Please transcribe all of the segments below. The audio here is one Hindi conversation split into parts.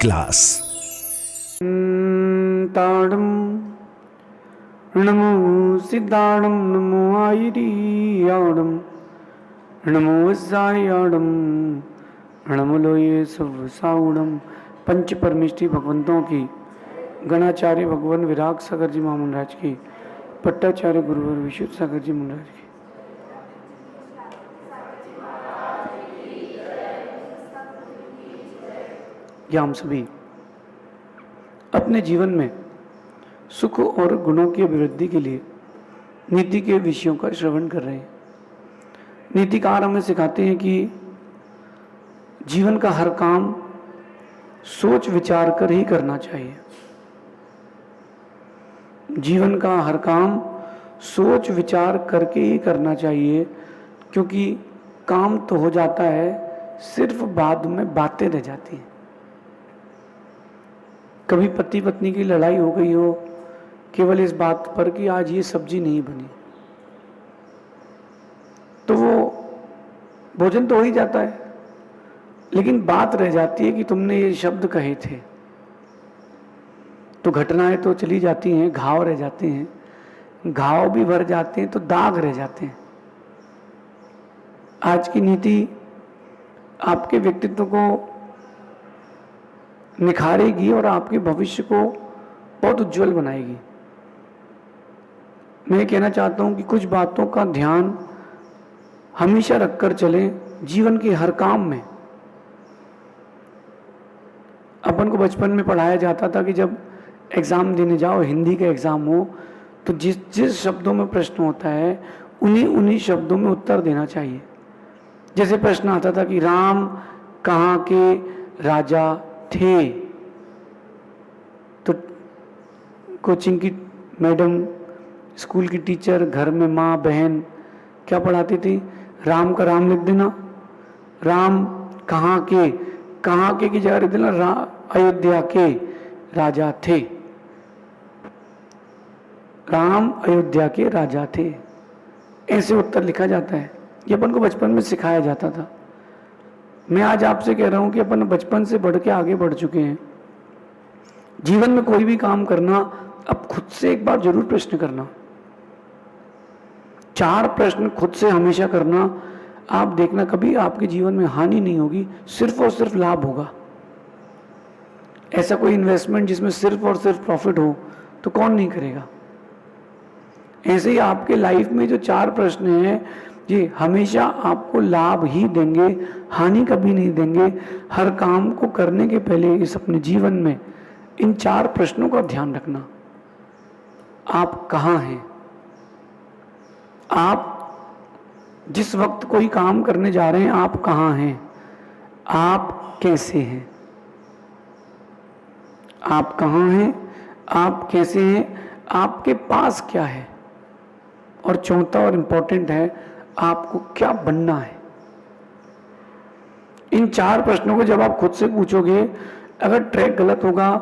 क्लास। ताड़म नमो सिद्धाड़म नमो आयरियाड़म नमो वज्जायाड़म नमो लोये सवसाउड़म। पंच परमेष्टि भगवंतों की, गणाचार्य भगवान विराग सागर जी महामुंडराज की, पट्टाचार्य गुरुवर विशुद्ध सागर जी मुंडराज की। या हम सभी अपने जीवन में सुख और गुणों की अभिवृद्धि के लिए नीति के विषयों का श्रवण कर रहे हैं। नीतिकार हमें सिखाते हैं कि जीवन का हर काम सोच विचार कर ही करना चाहिए। जीवन का हर काम सोच विचार करके ही करना चाहिए, क्योंकि काम तो हो जाता है, सिर्फ बाद में बातें रह जाती हैं। कभी पति पत्नी की लड़ाई हो गई हो केवल इस बात पर कि आज ये सब्जी नहीं बनी, तो वो भोजन तो हो ही जाता है, लेकिन बात रह जाती है कि तुमने ये शब्द कहे थे। तो घटनाएं तो चली जाती हैं, घाव रह जाते हैं, घाव भी भर जाते हैं तो दाग रह जाते हैं। आज की नीति आपके व्यक्तित्व को निखारेगी और आपके भविष्य को बहुत उज्जवल बनाएगी। मैं कहना चाहता हूं कि कुछ बातों का ध्यान हमेशा रखकर चलें जीवन के हर काम में। अपन को बचपन में पढ़ाया जाता था कि जब एग्जाम देने जाओ, हिंदी का एग्जाम हो, तो जिस शब्दों में प्रश्न होता है उन्हीं शब्दों में उत्तर देना चाहिए। जैसे प्रश्न आता था कि राम कहाँ के राजा थे, तो कोचिंग की मैडम, स्कूल की टीचर, घर में माँ बहन क्या पढ़ाती थी? राम का राम लिख देना, राम कहाँ के की जगह लिख देना अयोध्या के राजा थे। राम अयोध्या के राजा थे, ऐसे उत्तर लिखा जाता है। ये अपन को बचपन में सिखाया जाता था। मैं आज आपसे कह रहा हूं कि अपन बचपन से बढ़ के आगे बढ़ चुके हैं। जीवन में कोई भी काम करना, अब खुद से एक बार जरूर प्रश्न करना, 4 प्रश्न खुद से हमेशा करना। आप देखना कभी आपके जीवन में हानि नहीं होगी, सिर्फ और सिर्फ लाभ होगा। ऐसा कोई इन्वेस्टमेंट जिसमें सिर्फ और सिर्फ प्रॉफिट हो तो कौन नहीं करेगा। ऐसे ही आपके लाइफ में जो 4 प्रश्न हैं, ये हमेशा आपको लाभ ही देंगे, हानि कभी नहीं देंगे। हर काम को करने के पहले इस अपने जीवन में इन 4 प्रश्नों का ध्यान रखना। आप कहाँ हैं? आप जिस वक्त कोई काम करने जा रहे हैं, आप कहाँ हैं? आप कैसे हैं? आप कहाँ हैं? आप कैसे हैं? आपके पास क्या है? और चौथा और इम्पोर्टेंट है, आपको क्या बनना है? इन 4 प्रश्नों को जब आप खुद से पूछोगे, अगर ट्रैक गलत होगा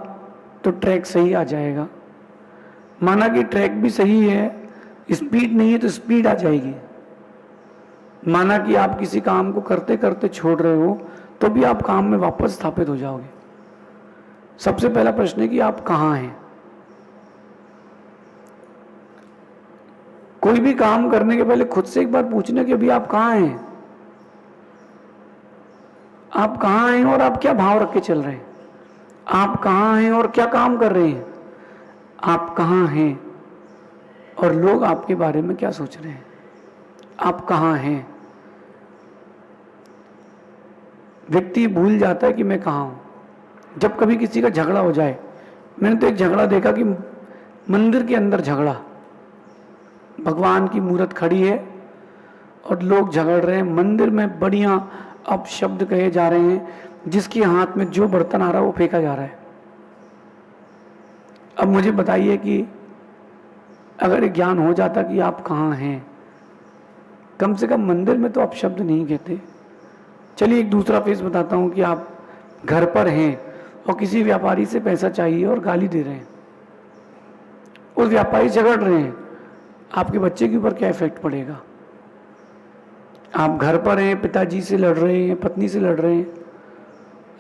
तो ट्रैक सही आ जाएगा। माना कि ट्रैक भी सही है, स्पीड नहीं है तो स्पीड आ जाएगी। माना कि आप किसी काम को करते करते छोड़ रहे हो, तो भी आप काम में वापस स्थापित हो जाओगे। सबसे पहला प्रश्न है कि आप कहाँ हैं? कोई भी काम करने के पहले खुद से एक बार पूछना कि अभी आप कहाँ हैं? आप कहाँ हैं और आप क्या भाव रख के चल रहे हैं? आप कहाँ हैं और क्या काम कर रहे हैं? आप कहाँ हैं और लोग आपके बारे में क्या सोच रहे हैं? आप कहाँ हैं? व्यक्ति भूल जाता है कि मैं कहाँ हूं। जब कभी किसी का झगड़ा हो जाए, मैंने तो एक झगड़ा देखा कि मंदिर के अंदर झगड़ा, भगवान की मूर्त खड़ी है और लोग झगड़ रहे हैं मंदिर में, बढ़िया अपशब्द कहे जा रहे हैं, जिसके हाथ में जो बर्तन आ रहा है वो फेंका जा रहा है। अब मुझे बताइए कि अगर ज्ञान हो जाता कि आप कहाँ हैं, कम से कम मंदिर में तो अपशब्द नहीं कहते। चलिए एक दूसरा फेस बताता हूं कि आप घर पर हैं और किसी व्यापारी से पैसा चाहिए और गाली दे रहे हैं, उस व्यापारी झगड़ रहे हैं, आपके बच्चे के ऊपर क्या इफेक्ट पड़ेगा? आप घर पर हैं, पिताजी से लड़ रहे हैं, पत्नी से लड़ रहे हैं,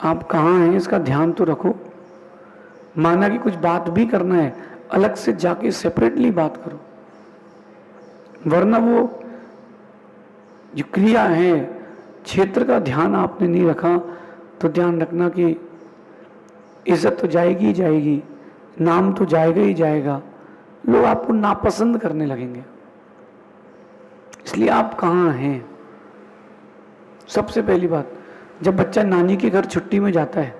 आप कहाँ हैं इसका ध्यान तो रखो। माना कि कुछ बात भी करना है, अलग से जाके सेपरेटली बात करो, वरना वो जो क्रिया है, क्षेत्र का ध्यान आपने नहीं रखा तो ध्यान रखना कि इज्जत तो जाएगी ही जाएगी, नाम तो जाएगा ही जाएगा, लोग आपको नापसंद करने लगेंगे। इसलिए आप कहाँ हैं। सबसे पहली बात, जब बच्चा नानी के घर छुट्टी में जाता है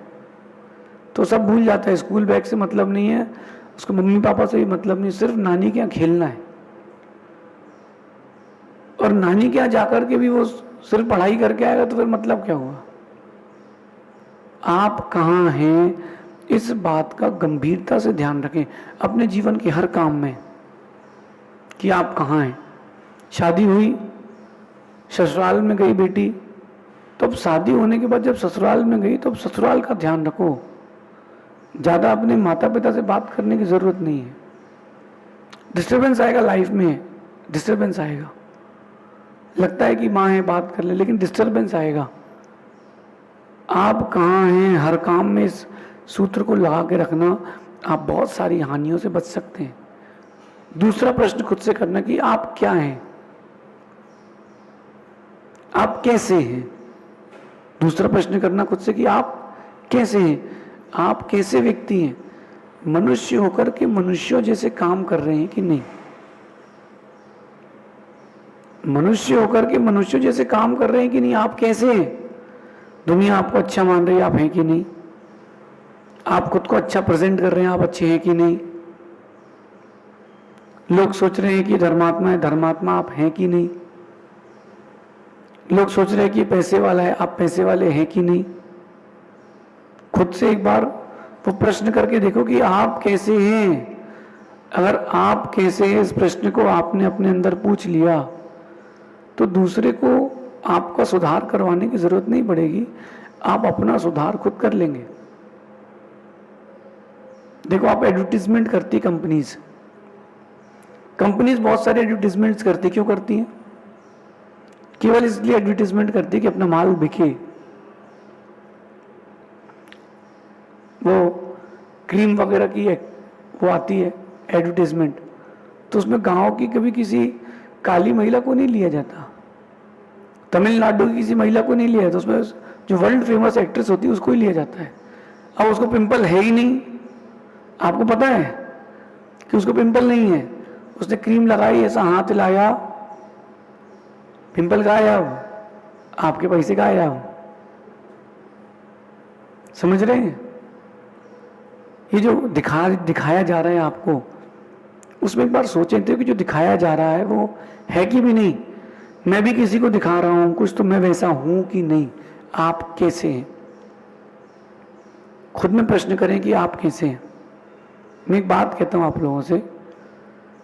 तो सब भूल जाता है, स्कूल बैग से मतलब नहीं है, उसको मम्मी पापा से भी मतलब नहीं, सिर्फ नानी के यहाँ खेलना है। और नानी के यहाँ जाकर के भी वो सिर्फ पढ़ाई करके आएगा तो फिर मतलब क्या हुआ। आप कहाँ हैं इस बात का गंभीरता से ध्यान रखें अपने जीवन के हर काम में कि आप कहाँ हैं। शादी हुई, ससुराल में गई बेटी, तो अब शादी होने के बाद जब ससुराल में गई तो अब ससुराल का ध्यान रखो। ज़्यादा अपने माता पिता से बात करने की ज़रूरत नहीं है। डिस्टर्बेंस आएगा लाइफ में, डिस्टर्बेंस आएगा, लगता है कि माँ है बात कर ले, लेकिन डिस्टर्बेंस आएगा। आप कहाँ हैं हर काम में इस सूत्र को लगा के रखना, आप बहुत सारी हानियों से बच सकते हैं। दूसरा प्रश्न खुद से करना कि आप क्या हैं, आप कैसे हैं। दूसरा प्रश्न करना खुद से कि आप कैसे हैं, आप कैसे व्यक्ति हैं, मनुष्य होकर के मनुष्यों जैसे काम कर रहे हैं कि नहीं। मनुष्य होकर के मनुष्यों जैसे काम कर रहे हैं कि नहीं, आप कैसे हैं। दुनिया आपको अच्छा मान रही है, आप हैं कि नहीं। आप खुद को अच्छा प्रेजेंट कर रहे हैं, आप अच्छे हैं कि नहीं। लोग सोच रहे हैं कि धर्मात्मा है, धर्मात्मा आप हैं कि नहीं। लोग सोच रहे हैं कि पैसे वाला है, आप पैसे वाले हैं कि नहीं। खुद से एक बार वो प्रश्न करके देखो कि आप कैसे हैं। अगर आप कैसे हैं इस प्रश्न को आपने अपने अंदर पूछ लिया तो दूसरे को आपका सुधार करवाने की जरूरत नहीं पड़ेगी, आप अपना सुधार खुद कर लेंगे। देखो, आप एडवर्टीजमेंट करती कंपनीज बहुत सारे एडवर्टीजमेंट्स करती, क्यों करती हैं। केवल इसलिए एडवर्टीजमेंट करती है कि अपना माल बिके। वो क्रीम वगैरह की वो आती है एडवर्टीजमेंट, तो उसमें गांव की कभी किसी काली महिला को नहीं लिया जाता, तमिलनाडु की किसी महिला को नहीं लिया जाता, उसमें जो वर्ल्ड फेमस एक्ट्रेस होती है उसको ही लिया जाता है। अब उसको पिंपल है ही नहीं, आपको पता है कि उसको पिंपल नहीं है, उसने क्रीम लगाई, ऐसा हाथ हिलाया, पिंपल गायब, आपके पैसे गायब। समझ रहे हैं। ये जो दिखाया जा रहा है आपको, उसमें एक बार सोचें थे कि जो दिखाया जा रहा है वो है कि भी नहीं। मैं भी किसी को दिखा रहा हूं कुछ, तो मैं वैसा हूं कि नहीं। आप कैसे हैं, खुद में प्रश्न करें कि आप कैसे हैं। मैं एक बात कहता हूं आप लोगों से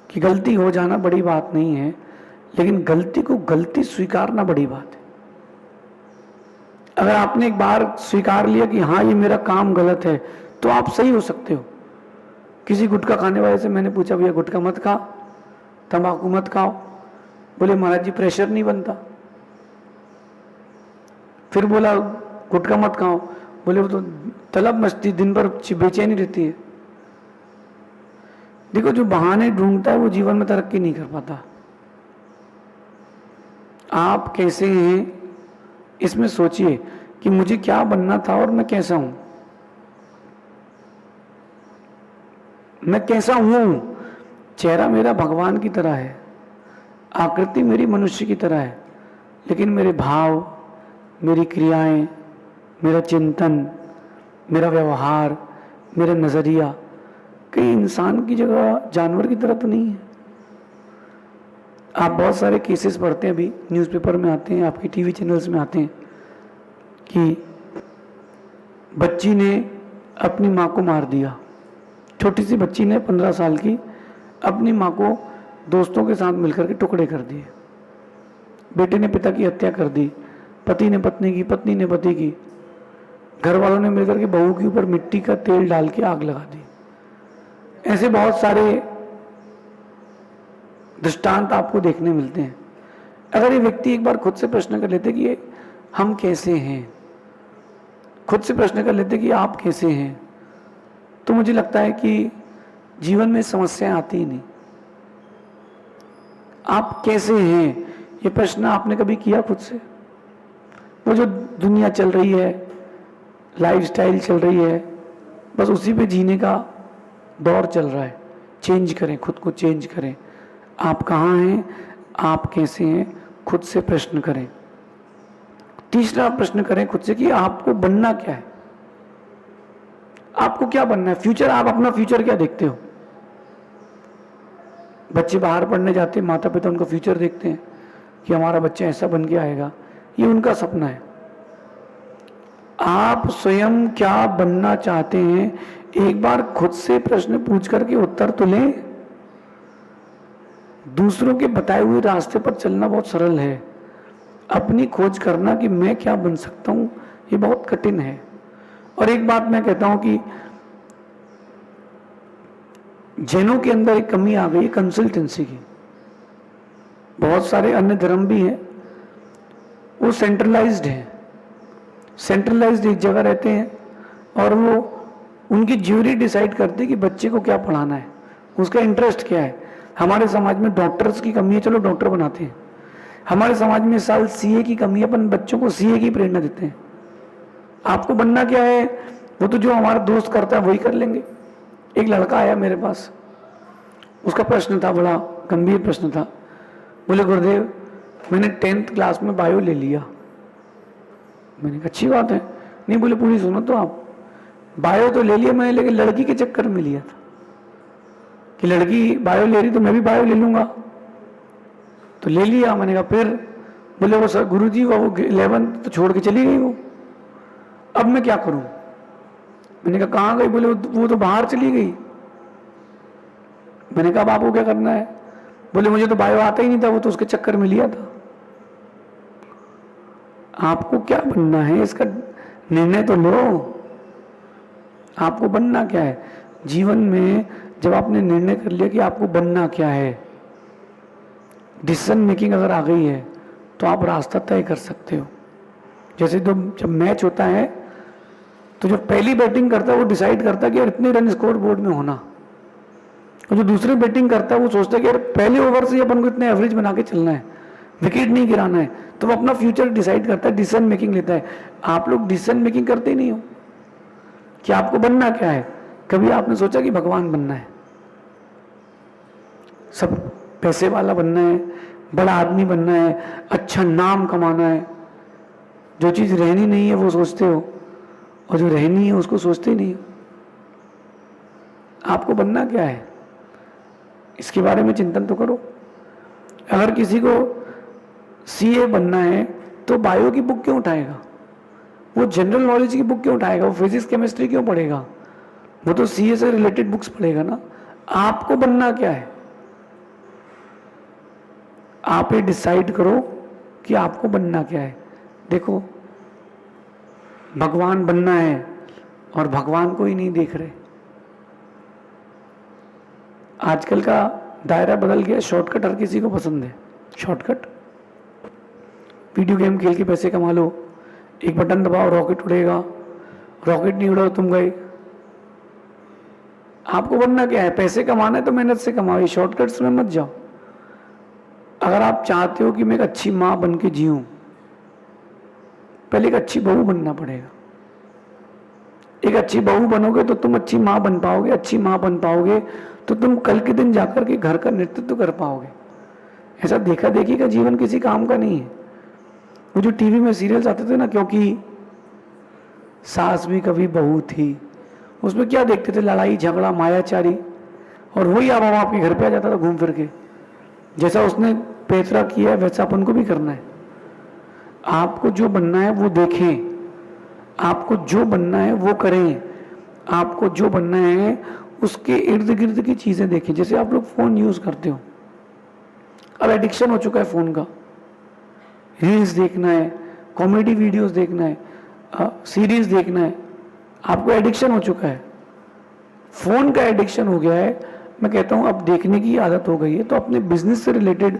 कि गलती हो जाना बड़ी बात नहीं है, लेकिन गलती को गलती स्वीकारना बड़ी बात है। अगर आपने एक बार स्वीकार लिया कि हाँ ये मेरा काम गलत है, तो आप सही हो सकते हो। किसी गुटखा खाने वाले से मैंने पूछा, भैया गुटखा मत खा, तंबाकू मत खाओ। बोले महाराज जी प्रेशर नहीं बनता। फिर बोला गुटखा मत खाओ, बोले वो तो तलब मस्ती, दिन भर बेचैनी रहती है। देखो, जो बहाने ढूंढता है वो जीवन में तरक्की नहीं कर पाता। आप कैसे हैं इसमें सोचिए कि मुझे क्या बनना था और मैं कैसा हूं। मैं कैसा हूं। चेहरा मेरा भगवान की तरह है, आकृति मेरी मनुष्य की तरह है, लेकिन मेरे भाव, मेरी क्रियाएं, मेरा चिंतन, मेरा व्यवहार, मेरा नजरिया कहीं इंसान की जगह जानवर की तरह तो नहीं है। आप बहुत सारे केसेस पढ़ते हैं, अभी न्यूज़पेपर में आते हैं, आपके टीवी चैनल्स में आते हैं कि बच्ची ने अपनी माँ को मार दिया। छोटी सी बच्ची ने 15 साल की अपनी माँ को दोस्तों के साथ मिलकर के टुकड़े कर दिए। बेटे ने पिता की हत्या कर दी, पति ने पत्नी की, पत्नी ने पति की, घर वालों ने मिलकर के बहू के ऊपर मिट्टी का तेल डाल के आग लगा दी। ऐसे बहुत सारे दृष्टांत आपको देखने मिलते हैं। अगर ये व्यक्ति एक बार खुद से प्रश्न कर लेते कि हम कैसे हैं, खुद से प्रश्न कर लेते कि आप कैसे हैं, तो मुझे लगता है कि जीवन में समस्याएं आती ही नहीं। आप कैसे हैं, ये प्रश्न आपने कभी किया खुद से? वो जो दुनिया चल रही है, लाइफस्टाइल चल रही है, बस उसी पे जीने का दौर चल रहा है। चेंज करें, खुद को चेंज करें। आप कहाँ हैं, आप कैसे हैं, खुद से प्रश्न करें। तीसरा प्रश्न करें खुद से कि आपको बनना क्या है, आपको क्या बनना है, फ्यूचर, आप अपना फ्यूचर क्या देखते हो? बच्चे बाहर पढ़ने जाते हैं, माता पिता उनका फ्यूचर देखते हैं कि हमारा बच्चा ऐसा बन के आएगा, ये उनका सपना है। आप स्वयं क्या बनना चाहते हैं, एक बार खुद से प्रश्न पूछ करके उत्तर तो लें। दूसरों के बताए हुए रास्ते पर चलना बहुत सरल है, अपनी खोज करना कि मैं क्या बन सकता हूं, ये बहुत कठिन है। और एक बात मैं कहता हूं कि जैनों के अंदर एक कमी आ गई है कंसल्टेंसी की। बहुत सारे अन्य धर्म भी हैं, वो सेंट्रलाइज्ड हैं, सेंट्रलाइज्ड एक जगह रहते हैं और वो उनकी ज्यूरी डिसाइड करती है कि बच्चे को क्या पढ़ाना है, उसका इंटरेस्ट क्या है। हमारे समाज में डॉक्टर्स की कमी है, चलो डॉक्टर बनाते हैं। हमारे समाज में इस साल सीए की कमी है, अपन बच्चों को सीए की प्रेरणा देते हैं। आपको बनना क्या है, वो तो जो हमारा दोस्त करता है वही कर लेंगे। एक लड़का आया मेरे पास, उसका प्रश्न था, बड़ा गंभीर प्रश्न था। बोले गुरुदेव, मैंने 10th क्लास में बायो ले लिया। मैंने कहा अच्छी बात है। नहीं, बोले पूरी सुनो तो आप, बायो तो ले लिया मैंने, लेकिन लड़की के चक्कर में लिया था कि लड़की बायो ले रही तो मैं भी बायो ले लूंगा, तो ले लिया। मैंने कहा फिर? बोले वो सर गुरुजी वो 11th तो छोड़ के चली गई वो, अब मैं क्या करूं? मैंने कहा कहाँ गई? बोले वो तो बाहर चली गई। मैंने कहा अब आपको क्या करना है? बोले मुझे तो बायो आता ही नहीं था, वो तो उसके चक्कर में लिया था। आपको क्या बनना है, इसका निर्णय तो लो। आपको बनना क्या है जीवन में? जब आपने निर्णय कर लिया कि आपको बनना क्या है, डिसीजन मेकिंग अगर आ गई है, तो आप रास्ता तय कर सकते हो। जैसे जब मैच होता है तो जो पहली बैटिंग करता है वो डिसाइड करता है कि यार इतने रन स्कोर बोर्ड में होना, और जो दूसरी बैटिंग करता है वो सोचता है कि यार पहले ओवर से अपन को इतने एवरेज बना के चलना है, विकेट नहीं गिराना है। तो वो अपना फ्यूचर डिसाइड करता है, डिसीजन मेकिंग लेता है। आप लोग डिसीजन मेकिंग करते ही नहीं हो कि आपको बनना क्या है। कभी आपने सोचा कि भगवान बनना है, सब पैसे वाला बनना है, बड़ा आदमी बनना है, अच्छा नाम कमाना है? जो चीज रहनी नहीं है वो सोचते हो, और जो रहनी है उसको सोचते ही नहीं हो। आपको बनना क्या है, इसके बारे में चिंतन तो करो। अगर किसी को सीए बनना है तो बायो की बुक क्यों उठाएगा, वो जनरल नॉलेज की बुक क्यों उठाएगा, वो फिजिक्स केमिस्ट्री क्यों पढ़ेगा? वो तो सीए से रिलेटेड बुक्स पढ़ेगा ना। आपको बनना क्या है, आप ये डिसाइड करो कि आपको बनना क्या है। देखो, भगवान बनना है और भगवान को ही नहीं देख रहे। आजकल का दायरा बदल गया, शॉर्टकट हर किसी को पसंद है। शॉर्टकट, वीडियो गेम खेल के पैसे कमा लो, एक बटन दबाओ रॉकेट उड़ेगा, रॉकेट नहीं उड़ा तो तुम गए। आपको बनना क्या है? पैसे कमाना है तो मेहनत से कमाओ, शॉर्टकट्स में मत जाओ। अगर आप चाहते हो कि मैं एक अच्छी माँ बन के जीऊं, पहले एक अच्छी बहू बनना पड़ेगा। एक अच्छी बहू बनोगे तो तुम अच्छी माँ बन पाओगे, अच्छी माँ बन पाओगे तो तुम कल के दिन जाकर के घर का नेतृत्व कर पाओगे। ऐसा देखा देखी का जीवन किसी काम का नहीं है। वो जो टीवी में सीरियल्स आते थे ना, क्योंकि सास भी कभी बहू थी, उसमें क्या देखते थे? लड़ाई झगड़ा मायाचारी, और वही अब आपके घर पे आ जाता था घूम फिर के। जैसा उसने पैतरा किया है वैसा अपन को भी करना है। आपको जो बनना है वो देखें, आपको जो बनना है वो करें, आपको जो बनना है उसके इर्द गिर्द की चीजें देखें। जैसे आप लोग फोन यूज करते हो, अब एडिक्शन हो चुका है फोन का, रील्स देखना है, कॉमेडी वीडियोस देखना है, सीरीज देखना है, आपको एडिक्शन हो चुका है, फोन का एडिक्शन हो गया है। मैं कहता हूं अब देखने की आदत हो गई है, तो अपने बिजनेस से रिलेटेड,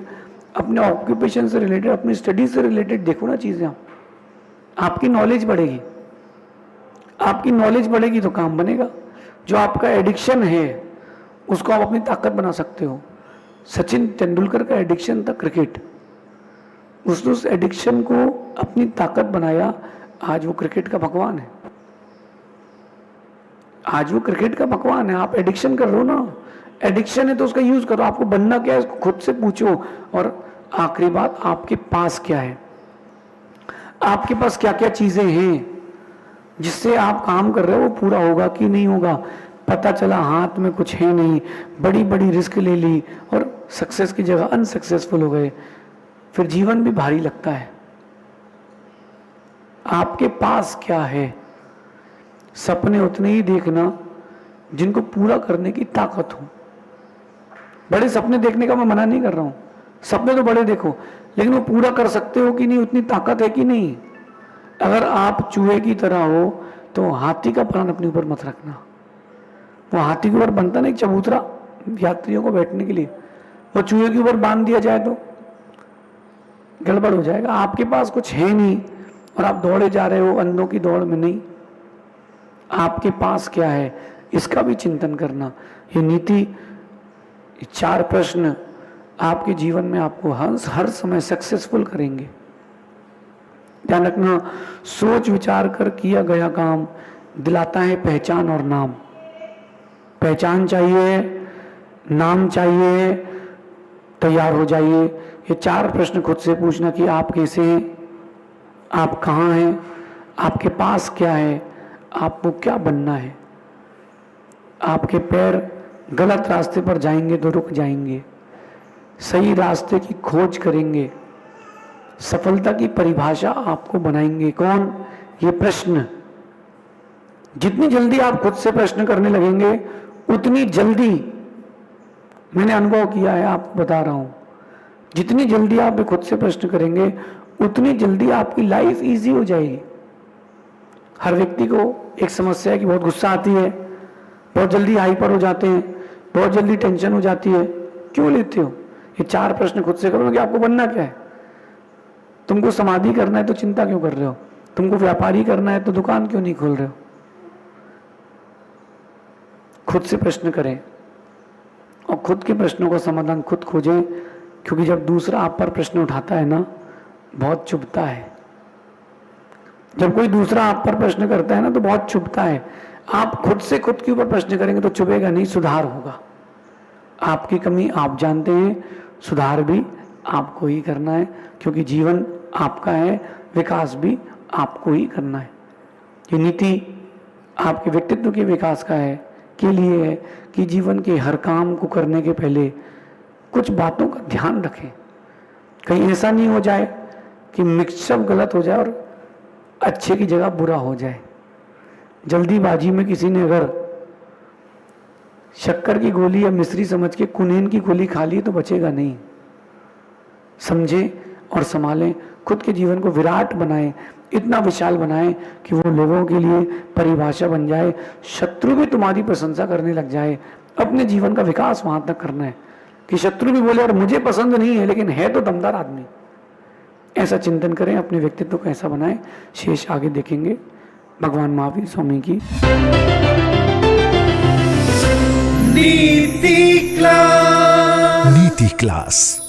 अपने ऑक्यूपेशन से रिलेटेड, अपनी स्टडीज से रिलेटेड देखो ना चीजें। आपकी नॉलेज बढ़ेगी। आपकी नॉलेज बढ़ेगी तो काम बनेगा। जो आपका एडिक्शन है उसको आप अपनी ताकत बना सकते हो। सचिन तेंदुलकर का एडिक्शन था क्रिकेट, उसने उस एडिक्शन को अपनी ताकत बनाया, आज वो क्रिकेट का भगवान है। आज वो क्रिकेट का भगवान है। आप एडिक्शन कर रहे हो ना, एडिक्शन है तो उसका यूज करो। आपको बनना क्या है इसको खुद से पूछो। और आखिरी बात, आपके पास क्या है, आपके पास क्या क्या चीजें हैं जिससे आप काम कर रहे हो वो पूरा होगा कि नहीं होगा। पता चला हाथ में कुछ है नहीं, बड़ी बड़ी रिस्क ले ली और सक्सेस की जगह अनसक्सेसफुल हो गए, फिर जीवन भी भारी लगता है। आपके पास क्या है? सपने उतने ही देखना जिनको पूरा करने की ताकत हो। बड़े सपने देखने का मैं मना नहीं कर रहा हूं, सपने तो बड़े देखो, लेकिन वो पूरा कर सकते हो कि नहीं, उतनी ताकत है कि नहीं। अगर आप चूहे की तरह हो तो हाथी का प्राण अपने ऊपर मत रखना। वो हाथी के ऊपर बनता ना एक चबूतरा यात्रियों को बैठने के लिए, वो चूहे के ऊपर बांध दिया जाए तो गड़बड़ हो जाएगा। आपके पास कुछ है नहीं और आप दौड़े जा रहे हो अंधों की दौड़ में नहीं। आपके पास क्या है इसका भी चिंतन करना। ये नीति, 4 प्रश्न आपके जीवन में आपको हर समय सक्सेसफुल करेंगे। ध्यान रखना, सोच विचार कर किया गया काम दिलाता है पहचान और नाम। पहचान चाहिए, नाम चाहिए, तैयार हो जाइए। ये 4 प्रश्न खुद से पूछना कि आप कैसे हैं, आप कहाँ हैं, आपके पास क्या है, आपको क्या बनना है। आपके पैर गलत रास्ते पर जाएंगे तो रुक जाएंगे, सही रास्ते की खोज करेंगे, सफलता की परिभाषा आपको बनाएंगे कौन? ये प्रश्न। जितनी जल्दी आप खुद से प्रश्न करने लगेंगे उतनी जल्दी, मैंने अनुभव किया है आपको बता रहा हूं, जितनी जल्दी आप खुद से प्रश्न करेंगे उतनी जल्दी आपकी लाइफ इजी हो जाएगी। हर व्यक्ति को एक समस्या है कि बहुत गुस्सा आती है, बहुत जल्दी हाइपर हो जाते हैं, बहुत जल्दी टेंशन हो जाती है। क्यों लेते हो? ये 4 प्रश्न खुद से करो कि आपको बनना क्या है। तुमको समाधि करना है तो चिंता क्यों कर रहे हो? तुमको व्यापारी करना है तो दुकान क्यों नहीं खोल रहे हो? खुद से प्रश्न करें और खुद के प्रश्नों का समाधान खुद खोजें, क्योंकि जब दूसरा आप पर प्रश्न उठाता है ना, बहुत चुभता है। जब कोई दूसरा आप पर प्रश्न करता है ना तो बहुत चुभता है। आप खुद से खुद के ऊपर प्रश्न करेंगे तो चुभेगा नहीं, सुधार होगा। आपकी कमी आप जानते हैं, सुधार भी आपको ही करना है, क्योंकि जीवन आपका है, विकास भी आपको ही करना है। ये नीति आपके व्यक्तित्व के विकास का है, के लिए है कि जीवन के हर काम को करने के पहले कुछ बातों का ध्यान रखें। कहीं ऐसा नहीं हो जाए कि मिक्सअप गलत हो जाए और अच्छे की जगह बुरा हो जाए। जल्दीबाजी में किसी ने अगर शक्कर की गोली या मिश्री समझ के कुनेन की गोली खा ली तो बचेगा नहीं। समझें और संभालें, खुद के जीवन को विराट बनाएं, इतना विशाल बनाएं कि वो लोगों के लिए परिभाषा बन जाए, शत्रु भी तुम्हारी प्रशंसा करने लग जाए। अपने जीवन का विकास वहां तक करना है कि शत्रु भी बोले यार मुझे पसंद नहीं है लेकिन है तो दमदार आदमी। ऐसा चिंतन करें, अपने व्यक्तित्व को ऐसा बनाएं। शेष आगे देखेंगे। भगवान महावीर स्वामी की नीति क्लास।